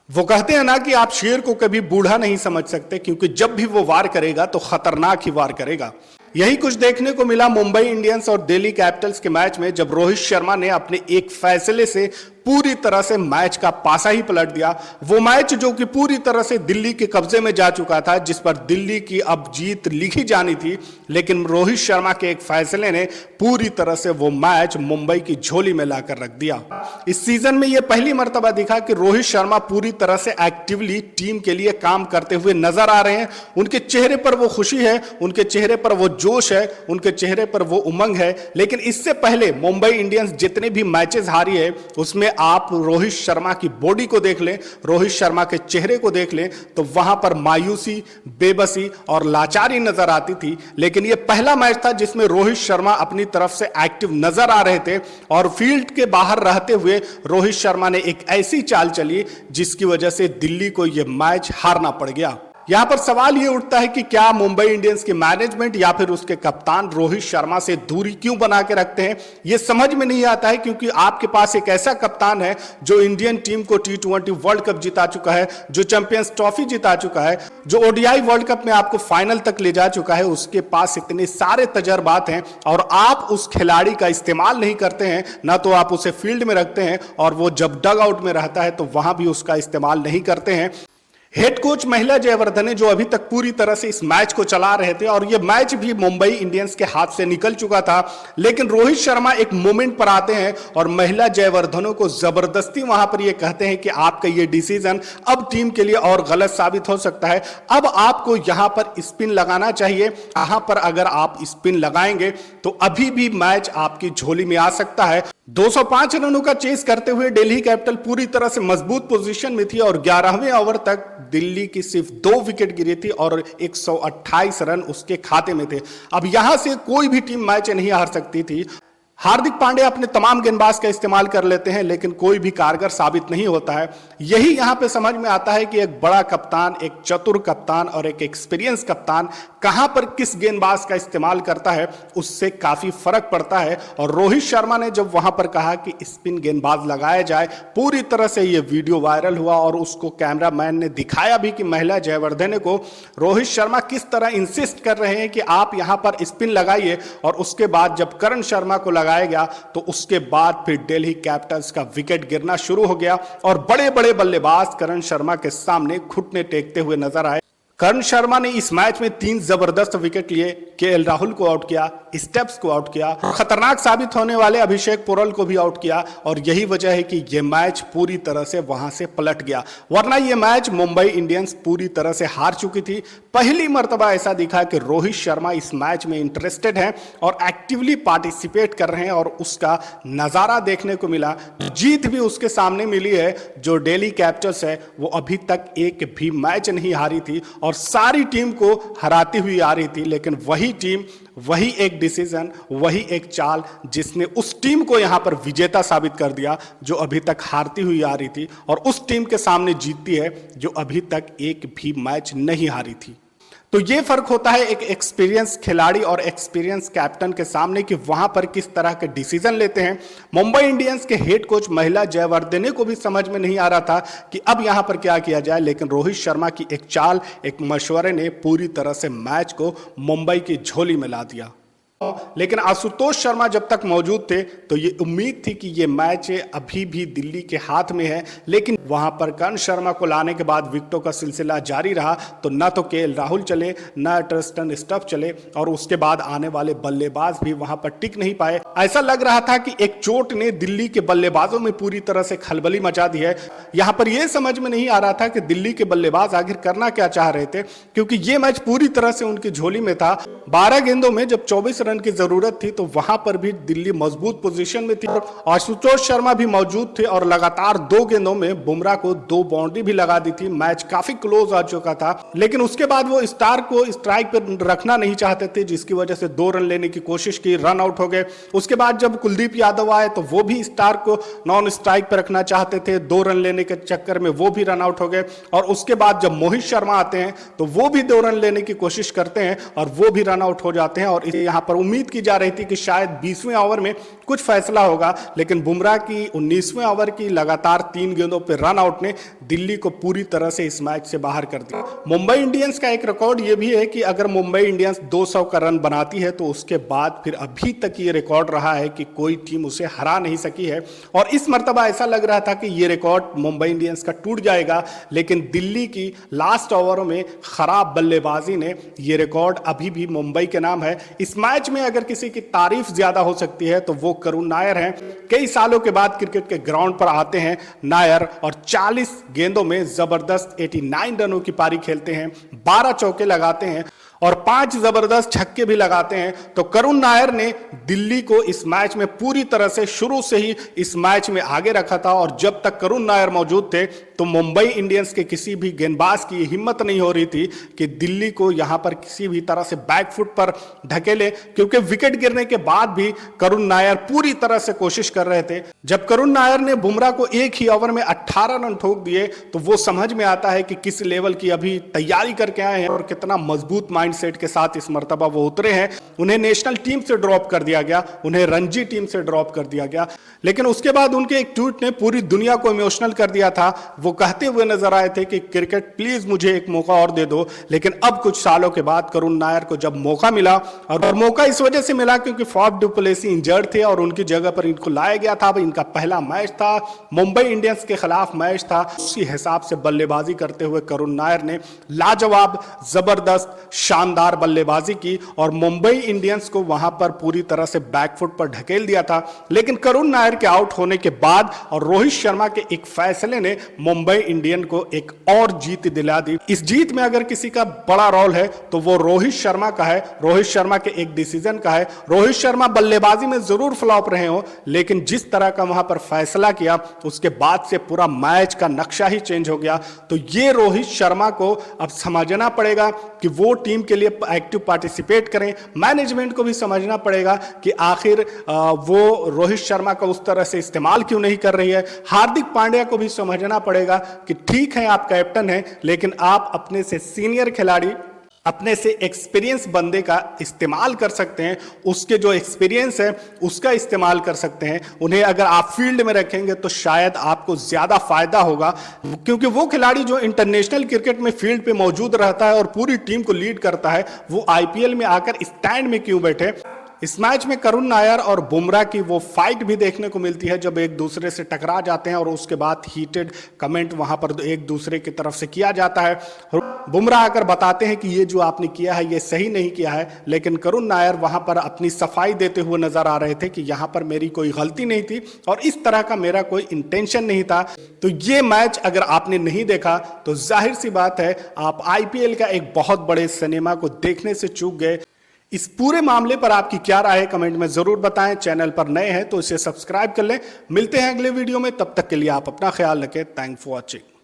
वो कहते हैं ना कि आप शेर को कभी बूढ़ा नहीं समझ सकते, क्योंकि जब भी वो वार करेगा तो खतरनाक ही वार करेगा। यही कुछ देखने को मिला मुंबई इंडियंस और दिल्ली कैपिटल्स के मैच में, जब रोहित शर्मा ने अपने एक फैसले से पूरी तरह से मैच का पासा ही पलट दिया। वो मैच जो कि पूरी तरह से दिल्ली के कब्जे में जा चुका था, जिस पर दिल्ली की अब जीत लिखी जानी थी, लेकिन रोहित शर्मा के एक फैसले ने पूरी तरह से वो मैच मुंबई की झोली में लाकर रख दिया। इस सीजन में यह पहली मर्तबा दिखा कि रोहित शर्मा पूरी तरह से एक्टिवली टीम के लिए काम करते हुए नजर आ रहे हैं। उनके चेहरे पर वो खुशी है, उनके चेहरे पर वो जोश है, उनके चेहरे पर वो उमंग है। लेकिन इससे पहले मुंबई इंडियंस जितने भी मैचेस हारी है, उसमें आप रोहित शर्मा की बॉडी को देख लें, रोहित शर्मा के चेहरे को देख लें, तो वहां पर मायूसी, बेबसी और लाचारी नजर आती थी। लेकिन यह पहला मैच था जिसमें रोहित शर्मा अपनी तरफ से एक्टिव नजर आ रहे थे और फील्ड के बाहर रहते हुए रोहित शर्मा ने एक ऐसी चाल चली जिसकी वजह से दिल्ली को यह मैच हारना पड़ गया। यहां पर सवाल यह उठता है कि क्या मुंबई इंडियंस की मैनेजमेंट या फिर उसके कप्तान रोहित शर्मा से दूरी क्यों बना के रखते हैं, यह समझ में नहीं आता है। क्योंकि आपके पास एक ऐसा कप्तान है जो इंडियन टीम को T20 वर्ल्ड कप जिता चुका है, जो चैंपियंस ट्रॉफी जिता चुका है, जो ODI वर्ल्ड कप में आपको फाइनल तक ले जा चुका है। उसके पास इतने सारे तजर्बात हैं और आप उस खिलाड़ी का इस्तेमाल नहीं करते हैं। ना तो आप उसे फील्ड में रखते हैं और वो जब डग आउट में रहता है तो वहां भी उसका इस्तेमाल नहीं करते हैं। हेड कोच महिला जयवर्धने जो अभी तक पूरी तरह से इस मैच को चला रहे थे और यह मैच भी मुंबई इंडियंस के हाथ से निकल चुका था, लेकिन रोहित शर्मा एक मोमेंट पर आते हैं और महिला जयवर्धनों को जबरदस्ती वहां पर यह कहते हैं कि आपका यह डिसीजन अब टीम के लिए और गलत साबित हो सकता है। अब आपको यहां पर स्पिन लगाना चाहिए। यहां पर अगर आप स्पिन लगाएंगे तो अभी भी मैच आपकी झोली में आ सकता है। 205 रनों का चेस करते हुए दिल्ली कैपिटल पूरी तरह से मजबूत पोजीशन में थी और 11वें ओवर तक दिल्ली की सिर्फ 2 विकेट गिरी थी और 128 रन उसके खाते में थे। अब यहां से कोई भी टीम मैच नहीं हार सकती थी। हार्दिक पांड्या अपने तमाम गेंदबाज का इस्तेमाल कर लेते हैं, लेकिन कोई भी कारगर साबित नहीं होता है। यही यहां पे समझ में आता है कि एक बड़ा कप्तान, एक चतुर कप्तान और एक एक्सपीरियंस कप्तान कहां पर किस गेंदबाज का इस्तेमाल करता है, उससे काफी फर्क पड़ता है। और रोहित शर्मा ने जब वहां पर कहा कि स्पिन गेंदबाज लगाया जाए, पूरी तरह से यह वीडियो वायरल हुआ और उसको कैमरामैन ने दिखाया भी कि महिला जयवर्धने को रोहित शर्मा किस तरह इंसिस्ट कर रहे हैं कि आप यहां पर स्पिन लगाइए। और उसके बाद जब करण शर्मा को लगाया गया तो उसके बाद फिर दिल्ली कैपिटल्स का विकेट गिरना शुरू हो गया और बड़े बड़े बल्लेबाज करण शर्मा के सामने घुटने टेकते हुए नजर आए। करण शर्मा ने इस मैच में 3 जबरदस्त विकेट लिए, केएल राहुल को आउट किया, स्टेप्स को आउट किया, खतरनाक साबित होने वाले अभिषेक पोरल को भी आउट किया। और यही वजह है कि यह मैच पूरी तरह से वहां से पलट गया, वरना यह मैच मुंबई इंडियंस पूरी तरह से हार चुकी थी। पहली मर्तबा ऐसा दिखा कि रोहित शर्मा इस मैच में इंटरेस्टेड हैं और एक्टिवली पार्टिसिपेट कर रहे हैं और उसका नजारा देखने को मिला। जीत भी उसके सामने मिली है। जो दिल्ली कैपिटल्स है वो अभी तक एक भी मैच नहीं हारी थी और सारी टीम को हराती हुई आ रही थी, लेकिन वही टीम, वही एक डिसीजन, वही एक चाल जिसने उस टीम को यहां पर विजेता साबित कर दिया जो अभी तक हारती हुई आ रही थी और उस टीम के सामने जीतती है जो अभी तक एक भी मैच नहीं हारी थी। तो ये फर्क होता है एक एक्सपीरियंस खिलाड़ी और एक्सपीरियंस कैप्टन के सामने कि वहां पर किस तरह के डिसीजन लेते हैं। मुंबई इंडियंस के हेड कोच महिला जयवर्धने को भी समझ में नहीं आ रहा था कि अब यहां पर क्या किया जाए, लेकिन रोहित शर्मा की एक चाल, एक मशवरे ने पूरी तरह से मैच को मुंबई की झोली में ला दिया। लेकिन आशुतोष शर्मा जब तक मौजूद थे तो ये उम्मीद थी कि ये मैच अभी भी दिल्ली के हाथ में है, लेकिन वहां पर करण शर्मा को लाने के बाद विकेटों का सिलसिला जारी रहा। तो न तो केएल राहुल चले, न ट्रिस्टन स्टफ चले और उसके बाद आने वाले बल्लेबाज भी वहां पर टिक नहीं पाए। ऐसा लग रहा था कि एक चोट ने दिल्ली के बल्लेबाजों में पूरी तरह से खलबली मचा दी है। यहां पर यह समझ में नहीं आ रहा था कि दिल्ली के बल्लेबाज आखिर करना क्या चाह रहे थे, क्योंकि यह मैच पूरी तरह से उनकी झोली में था। 12 गेंदों में जब 24 रन की जरूरत थी तो वहां पर भी दिल्ली मजबूत पोजीशन में थी। आशुतोष शर्मा भी मौजूद थे और लगातार 2 गेंदों में बुमराह को 2 बाउंड्री भी लगा दी थी। मैच काफी क्लोज आ चुका था, लेकिन उसके बाद वो स्टार को स्ट्राइक पर रखना नहीं चाहते थे, जिसकी वजह से 2 रन लेने की कोशिश की, रन आउट हो गए। उसके बाद जब कुलदीप यादव आए तो वो भी स्टार को नॉन स्ट्राइक पर रखना चाहते थे, 2 रन लेने के चक्कर में वो भी रन आउट हो गए। और उसके बाद जब मोहित शर्मा आते हैं तो वो भी 2 रन लेने की कोशिश करते हैं और वो भी रन आउट हो जाते हैं और यहां पर उम्मीद की जा रही थी कि शायद 20वें ओवर में कुछ फैसला होगा, लेकिन बुमराह की 19वें ओवर की लगातार 3 गेंदों पर रन आउट ने दिल्ली को पूरी तरह से इस मैच से बाहर कर दिया। मुंबई इंडियंस का एक रिकॉर्ड यह भी है कि अगर मुंबई इंडियंस 200 का रन बनाती है तो उसके बाद फिर अभी तक ये रिकॉर्ड रहा है कि कोई टीम उसे हरा नहीं सकी है, और इस मर्तबा ऐसा लग रहा था कि ये रिकॉर्ड मुंबई इंडियंस का टूट जाएगा, लेकिन दिल्ली की लास्ट ओवरों में खराब बल्लेबाजी ने ये रिकॉर्ड अभी भी मुंबई के नाम है। इस मैच में अगर किसी की तारीफ ज्यादा हो सकती है तो वो करुण नायर हैं। कई सालों के बाद क्रिकेट के ग्राउंड पर आते हैं नायर और 40 गेंदों में जबरदस्त 89 रनों की पारी खेलते हैं, 12 चौके लगाते हैं और 5 जबरदस्त छक्के भी लगाते हैं। तो करुण नायर ने दिल्ली को इस मैच में पूरी तरह से शुरू से ही इस मैच में आगे रखा था, और जब तक करुण नायर मौजूद थे तो मुंबई इंडियंस के किसी भी गेंदबाज की हिम्मत नहीं हो रही थी कि दिल्ली को यहां पर किसी भी तरह से बैकफुट पर ढकेले, क्योंकि विकेट गिरने के बाद भी करुण नायर पूरी तरह से कोशिश कर रहे थे। जब करुण नायर ने बुमराह को एक ही ओवर में 18 रन ठोक दिए तो वो समझ में आता है कि किस लेवल की अभी तैयारी करके आए हैं और कितना मजबूत माइंडसेट के साथ इस मर्तबा वो उतरे हैं। उन्हें नेशनल टीम से ड्रॉप कर दिया गया, उन्हें रणजी टीम से ड्रॉप कर दिया गया, लेकिन उसके बाद उनके एक ट्वीट ने पूरी दुनिया को इमोशनल कर दिया था। वो कहते हुए नजर आए थे कि क्रिकेट प्लीज मुझे एक मौका और दे दो। लेकिन अब कुछ सालों के बाद करुण नायर को जब मौका मिला, और मौका इस वजह से मिला क्योंकि फॉफ डु प्लेसी इंजर्ड थे और उनकी जगह पर इनको लाया गया था। इनका पहला मैच था, मुंबई इंडियंस के खिलाफ मैच था। उसी हिसाब से बल्लेबाजी करते हुए करुण नायर ने लाजवाब, जबरदस्त, शानदार बल्लेबाजी की और मुंबई इंडियंस को वहां पर पूरी तरह से बैकफुट पर ढकेल दिया था। लेकिन करुण नायर के आउट होने के बाद और रोहित शर्मा के एक फैसले ने मुंबई इंडियन को एक और जीत दिला दी। इस जीत में अगर किसी का बड़ा रोल है तो वो रोहित शर्मा का है, रोहित शर्मा के एक डिसीजन का है। रोहित शर्मा बल्लेबाजी में जरूर फ्लॉप रहे हो, लेकिन जिस तरह का वहां पर फैसला किया उसके बाद से पूरा मैच का नक्शा ही चेंज हो गया। तो ये रोहित शर्मा को अब समझना पड़ेगा कि वो टीम के लिए एक्टिव पार्टिसिपेट करें। मैनेजमेंट को भी समझना पड़ेगा कि आखिर वो रोहित शर्मा का उस तरह से इस्तेमाल क्यों नहीं कर रही है। हार्दिक पांड्या को भी समझना पड़ेगा कि ठीक है आप कैप्टन हैं, लेकिन आप अपने से सीनियर खिलाड़ी, अपने से एक्सपीरियंस बंदे का इस्तेमाल कर सकते हैं। उसके जो एक्सपीरियंस है उसका इस्तेमाल कर सकते हैं। उन्हें अगर आप फील्ड में रखेंगे तो शायद आपको ज्यादा फायदा होगा, क्योंकि वो खिलाड़ी जो इंटरनेशनल क्रिकेट में फील्ड पे मौजूद रहता है और पूरी टीम को लीड करता है, वो आईपीएल में आकर स्टैंड में क्यों बैठे। इस मैच में करुण नायर और बुमराह की वो फाइट भी देखने को मिलती है जब एक दूसरे से टकरा जाते हैं और उसके बाद हीटेड कमेंट वहां पर एक दूसरे की तरफ से किया जाता है। बुमराह आकर बताते हैं कि ये जो आपने किया है ये सही नहीं किया है, लेकिन करुण नायर वहां पर अपनी सफाई देते हुए नजर आ रहे थे कि यहां पर मेरी कोई गलती नहीं थी और इस तरह का मेरा कोई इंटेंशन नहीं था। तो ये मैच अगर आपने नहीं देखा तो जाहिर सी बात है आप आईपीएल का एक बहुत बड़े सिनेमा को देखने से चूक गए। इस पूरे मामले पर आपकी क्या राय है कमेंट में जरूर बताएं। चैनल पर नए हैं तो इसे सब्सक्राइब कर लें। मिलते हैं अगले वीडियो में, तब तक के लिए आप अपना ख्याल रखें। Thanks for watching.